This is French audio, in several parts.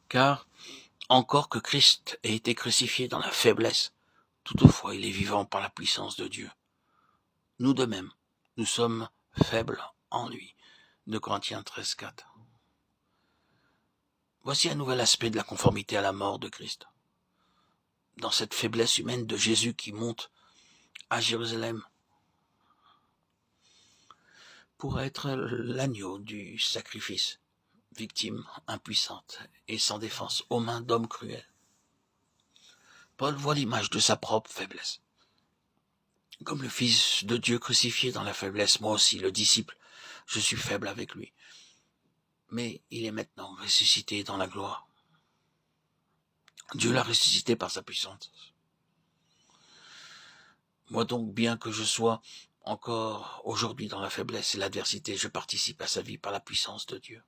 Car, encore que Christ ait été crucifié dans la faiblesse, toutefois il est vivant par la puissance de Dieu. Nous de même, nous sommes faibles en lui. 2 Corinthiens 13,4. Voici un nouvel aspect de la conformité à la mort de Christ. Dans cette faiblesse humaine de Jésus qui monte à Jérusalem pour être l'agneau du sacrifice, victime impuissante et sans défense aux mains d'hommes cruels. Paul voit l'image de sa propre faiblesse. Comme le Fils de Dieu crucifié dans la faiblesse, moi aussi, le disciple, je suis faible avec lui. Mais il est maintenant ressuscité dans la gloire. Dieu l'a ressuscité par sa puissance. Moi donc, bien que je sois encore aujourd'hui dans la faiblesse et l'adversité, je participe à sa vie par la puissance de Dieu.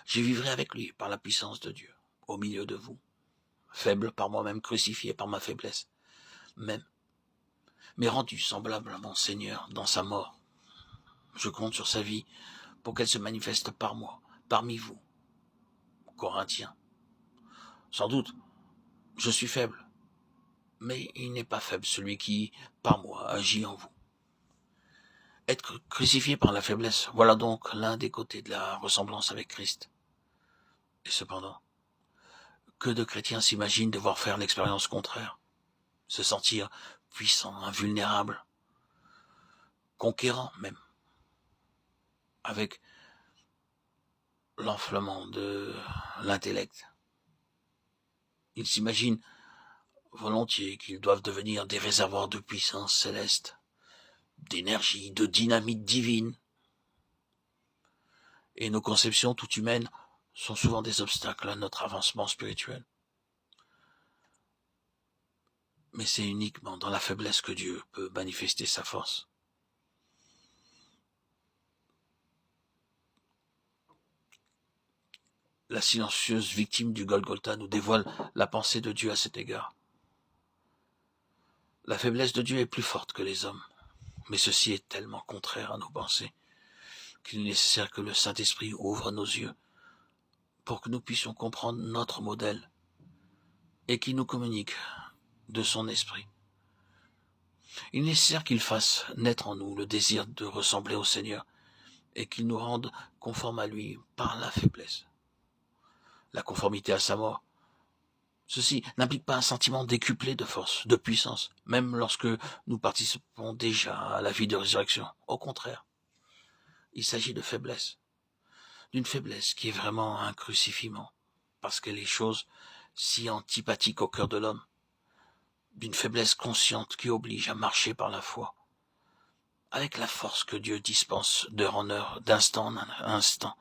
Je vivrai avec lui par la puissance de Dieu, au milieu de vous, faible par moi-même, crucifié par ma faiblesse, même, mais rendu semblable à mon Seigneur dans sa mort. Je compte sur sa vie pour qu'elle se manifeste par moi, parmi vous, Corinthiens. Sans doute, je suis faible, mais il n'est pas faible celui qui, par moi, agit en vous. Être crucifié par la faiblesse, voilà donc l'un des côtés de la ressemblance avec Christ. Et cependant, que de chrétiens s'imaginent devoir faire l'expérience contraire, se sentir puissant, invulnérable, conquérant même, avec l'enflement de l'intellect. Ils s'imaginent volontiers qu'ils doivent devenir des réservoirs de puissance céleste, d'énergie, de dynamite divine. Et nos conceptions toutes humaines sont souvent des obstacles à notre avancement spirituel. Mais c'est uniquement dans la faiblesse que Dieu peut manifester sa force. La silencieuse victime du Golgotha nous dévoile la pensée de Dieu à cet égard. La faiblesse de Dieu est plus forte que les hommes, mais ceci est tellement contraire à nos pensées qu'il est nécessaire que le Saint-Esprit ouvre nos yeux pour que nous puissions comprendre notre modèle et qu'il nous communique de son esprit. Il est nécessaire qu'il fasse naître en nous le désir de ressembler au Seigneur et qu'il nous rende conformes à lui par la faiblesse. La conformité à sa mort, ceci n'implique pas un sentiment décuplé de force, de puissance, même lorsque nous participons déjà à la vie de résurrection. Au contraire, il s'agit de faiblesse, d'une faiblesse qui est vraiment un crucifiement, parce qu'elle est chose si antipathique au cœur de l'homme, d'une faiblesse consciente qui oblige à marcher par la foi, avec la force que Dieu dispense d'heure en heure, d'instant en instant.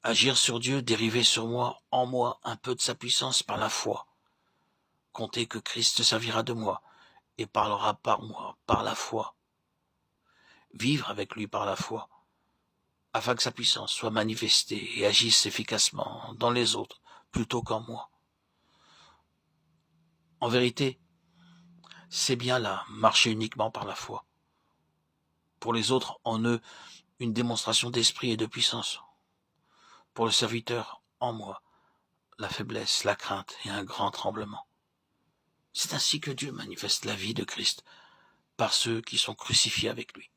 Agir sur Dieu, dériver sur moi, en moi, un peu de sa puissance par la foi. Compter que Christ servira de moi et parlera par moi, par la foi. Vivre avec lui par la foi, afin que sa puissance soit manifestée et agisse efficacement dans les autres plutôt qu'en moi. En vérité, c'est bien là, marcher uniquement par la foi. Pour les autres, en eux, une démonstration d'esprit et de puissance. Pour le serviteur, en moi, la faiblesse, la crainte et un grand tremblement. C'est ainsi que Dieu manifeste la vie de Christ par ceux qui sont crucifiés avec lui.